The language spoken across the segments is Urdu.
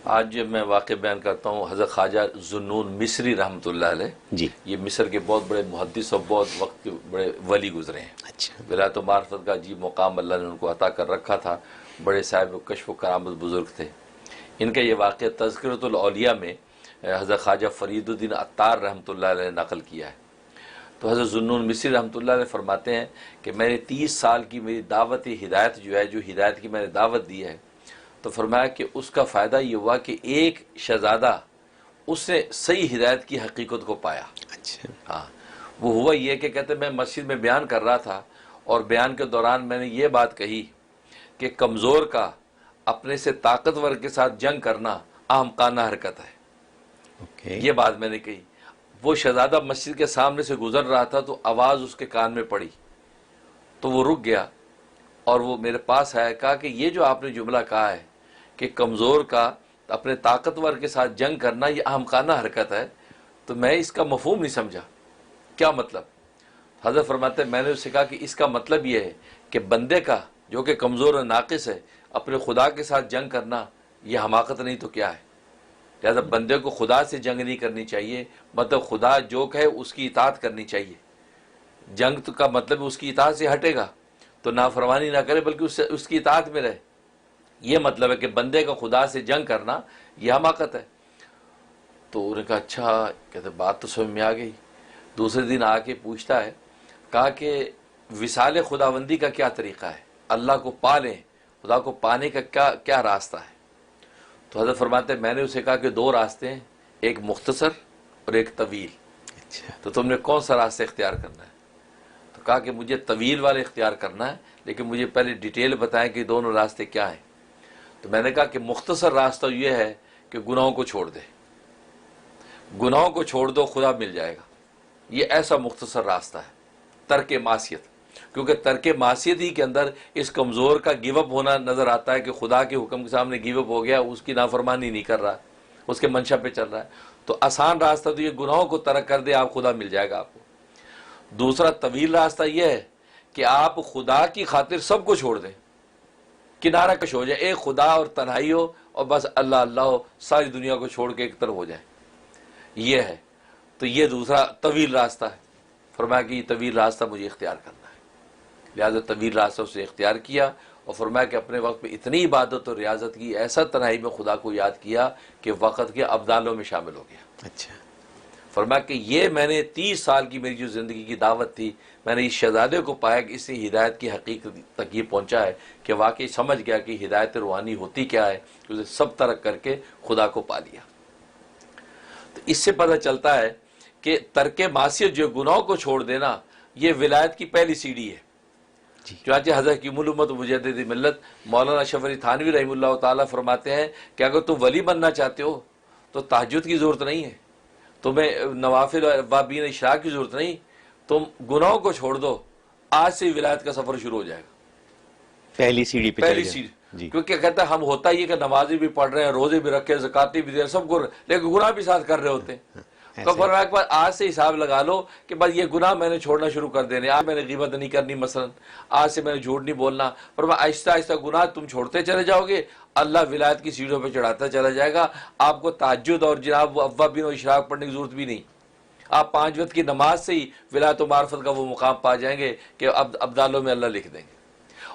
آج میں واقع بیان کرتا ہوں حضرت خواجہ ذوالنون مصری رحمۃ اللہ علیہ جی یہ مصر کے بہت بڑے محدث اور بہت وقت کے بڑے ولی گزرے ہیں. اچھا ولایت و معرفت کا عجیب مقام اللہ نے ان کو عطا کر رکھا تھا. بڑے صاحب کشف و کرامت بزرگ تھے. ان کا یہ واقعہ تذکرۃ الاولیاء میں حضرت خواجہ فرید الدین عطار رحمۃ اللہ علیہ نے نقل کیا ہے. تو حضرت ذوالنون مصری رحمۃ اللہ علیہ فرماتے ہیں کہ میں نے 30 سال کی میری دعوت ہدایت جو ہدایت کی میں نے دعوت دی ہے، تو فرمایا کہ اس کا فائدہ یہ ہوا کہ ایک شہزادہ اس نے صحیح ہدایت کی حقیقت کو پایا. اچھا ہاں وہ ہوا یہ کہ کہتے میں مسجد میں بیان کر رہا تھا اور بیان کے دوران میں نے یہ بات کہی کہ کمزور کا اپنے سے طاقتور کے ساتھ جنگ کرنا احمقانہ حرکت ہے. اوکے یہ بات میں نے کہی. وہ شہزادہ مسجد کے سامنے سے گزر رہا تھا تو آواز اس کے کان میں پڑی تو وہ رک گیا اور وہ میرے پاس آیا. کہا کہ یہ جو آپ نے جملہ کہا ہے کہ کمزور کا اپنے طاقتور کے ساتھ جنگ کرنا یہ احمقانہ حرکت ہے، تو میں اس کا مفہوم نہیں سمجھا، کیا مطلب؟ حضرت فرماتے ہیں میں نے اس سے کہا کہ اس کا مطلب یہ ہے کہ بندے کا جو کہ کمزور و ناقص ہے اپنے خدا کے ساتھ جنگ کرنا یہ حماقت نہیں تو کیا ہے. لہٰذا بندے کو خدا سے جنگ نہیں کرنی چاہیے، مطلب خدا جو کہے اس کی اطاعت کرنی چاہیے. جنگ کا مطلب اس کی اطاعت سے ہٹے گا تو نافرمانی نہ کرے بلکہ اس کی اطاعت میں رہے. یہ مطلب ہے کہ بندے کا خدا سے جنگ کرنا یہ حماقت ہے. تو انہوں نے کہا اچھا، کہتے بات تو سمجھ میں آ گئی. دوسرے دن آ کے پوچھتا ہے، کہا کہ وصال خداوندی کا کیا طریقہ ہے، اللہ کو پا لیں، خدا کو پانے کا کیا راستہ ہے؟ تو حضرت فرماتے ہیں میں نے اسے کہا کہ 2 راستے ہیں، ایک مختصر اور ایک طویل. اچھا تو تم نے کون سا راستہ اختیار کرنا ہے؟ تو کہا کہ مجھے طویل والا اختیار کرنا ہے، لیکن مجھے پہلے ڈیٹیل بتائیں کہ دونوں راستے کیا ہیں. تو میں نے کہا کہ مختصر راستہ یہ ہے کہ گناہوں کو چھوڑ دے، گناہوں کو چھوڑ دو خدا مل جائے گا. یہ ایسا مختصر راستہ ہے. ترک معصیت، کیونکہ ترک معصیت ہی کے اندر اس کمزور کا گیو اپ ہونا نظر آتا ہے کہ خدا کے حکم کے سامنے گیو اپ ہو گیا، اس کی نافرمانی نہیں کر رہا، اس کے منشا پہ چل رہا ہے. تو آسان راستہ تو یہ گناہوں کو ترک کر دے، آپ خدا مل جائے گا آپ کو. دوسرا طویل راستہ یہ ہے کہ آپ خدا کی خاطر سب کو چھوڑ دیں، کنارہ کش ہو جائے، ایک خدا اور تنہائی ہو اور بس اللہ اللہ ہو، ساری دنیا کو چھوڑ کے ایک طرف ہو جائے. یہ ہے. تو یہ دوسرا طویل راستہ ہے. فرمایا کہ یہ طویل راستہ مجھے اختیار کرنا ہے. لہٰذا طویل راستہ اسے اختیار کیا اور فرمایا کہ اپنے وقت میں اتنی عبادت اور ریاضت کی، ایسا تنہائی میں خدا کو یاد کیا کہ وقت کے ابدالوں میں شامل ہو گیا. اچھا فرمایا کہ یہ میں نے 30 سال کی میری جو زندگی کی دعوت تھی، میں نے اس شہزادے کو پایا کہ اس نے ہدایت کی حقیقت تک یہ پہنچا ہے کہ واقعی سمجھ گیا کہ ہدایت روحانی ہوتی کیا ہے، اسے سب ترک کر کے خدا کو پا لیا. تو اس سے پتہ چلتا ہے کہ ترک معصیت جو گناہوں کو چھوڑ دینا یہ ولایت کی پہلی سیڑھی ہے. چنانچہ حضرت حکیم الامت مجدد ملت مولانا اشرف علی تھانوی رحمہ اللہ تعالیٰ فرماتے ہیں کہ اگر تم ولی بننا چاہتے ہو تو تہجد کی ضرورت نہیں ہے، تمہیں نوافل اوابین اشراق کی ضرورت نہیں، تم گناہوں کو چھوڑ دو، آج سے ولایت کا سفر شروع ہو جائے گا. پہلی سیڑھی پہ پہلی سیڑھی جی کیونکہ کہتا ہے ہم ہوتا یہ کہ نمازی بھی پڑھ رہے ہیں، روزے بھی رکھے، زکاتی بھی دے رہے ہیں، سب کو، لیکن گناہ بھی ساتھ کر رہے ہوتے ہیں. تو فرمایا کہ آج سے حساب لگا لو کہ بس یہ گناہ میں نے چھوڑنا شروع کر دینے. آج میں نے غیبت نہیں کرنی، مثلا آج سے میں نے جھوٹ نہیں بولنا. فرمایا آہستہ آہستہ گناہ تم چھوڑتے چلے جاؤ گے، اللہ ولایت کی سیڑھیوں پہ چڑھاتا چلا جائے گا. آپ کو تہجد اور جناب اوابین و اشراق پڑھنے کی ضرورت بھی نہیں. آپ 5 وقت کی نماز سے ہی ولایت و معرفت کا وہ مقام پا جائیں گے کہ ابدالوں میں اللہ لکھ دیں گے.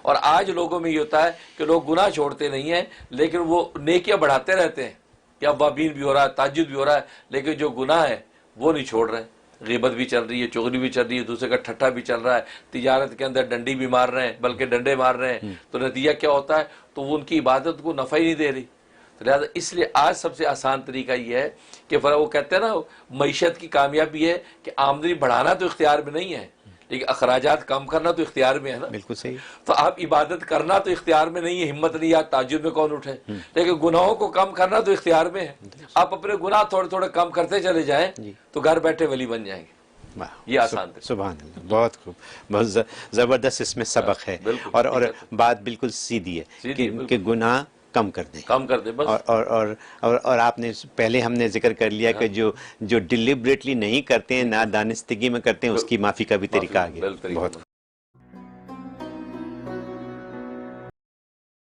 اور آج لوگوں میں یہ ہوتا ہے کہ لوگ گناہ چھوڑتے نہیں ہیں لیکن وہ نیکیاں بڑھاتے رہتے ہیں کہ اوابین بھی ہو رہا ہے، تہجد بھی ہو رہا ہے، لیکن جو گناہ ہے وہ نہیں چھوڑ رہے. غیبت بھی چل رہی ہے، چغلی بھی چل رہی ہے، دوسرے کا ٹھٹھا بھی چل رہا ہے، تجارت کے اندر ڈنڈی بھی مار رہے ہیں، بلکہ ڈنڈے مار رہے ہیں. تو نتیجہ کیا ہوتا ہے؟ تو وہ ان کی عبادت کو نفع ہی نہیں دے رہی. تو لہٰذا اس لیے آج سب سے آسان طریقہ یہ ہے کہ وہ کہتے ہیں نا معیشت کی کامیابی ہے کہ آمدنی بڑھانا تو اختیار میں نہیں ہے لیکن اخراجات کم کرنا تو اختیار میں ہے نا. بالکل صحیح. تو آپ عبادت کرنا تو اختیار میں نہیں ہے، ہمت نہیں ہے، تہجد میں کون اٹھے، لیکن گناہوں کو کم کرنا تو اختیار میں ہے. آپ اپنے گناہ تھوڑے تھوڑے کم کرتے چلے جائیں تو گھر بیٹھے ولی بن جائیں گے. یہ آسان ہے. سبحان اللہ، بہت خوب، بہت زبردست اس میں سبق ہے. اور بات بالکل سیدھی ہے کہ گناہ کم کر دیں بس. اور آپ نے پہلے ہم نے ذکر کر لیا کہ جو ڈیلیبریٹلی نہیں کرتے ہیں، نادانستگی میں کرتے ہیں، اس کی معافی کا بھی طریقہ آگے. بہت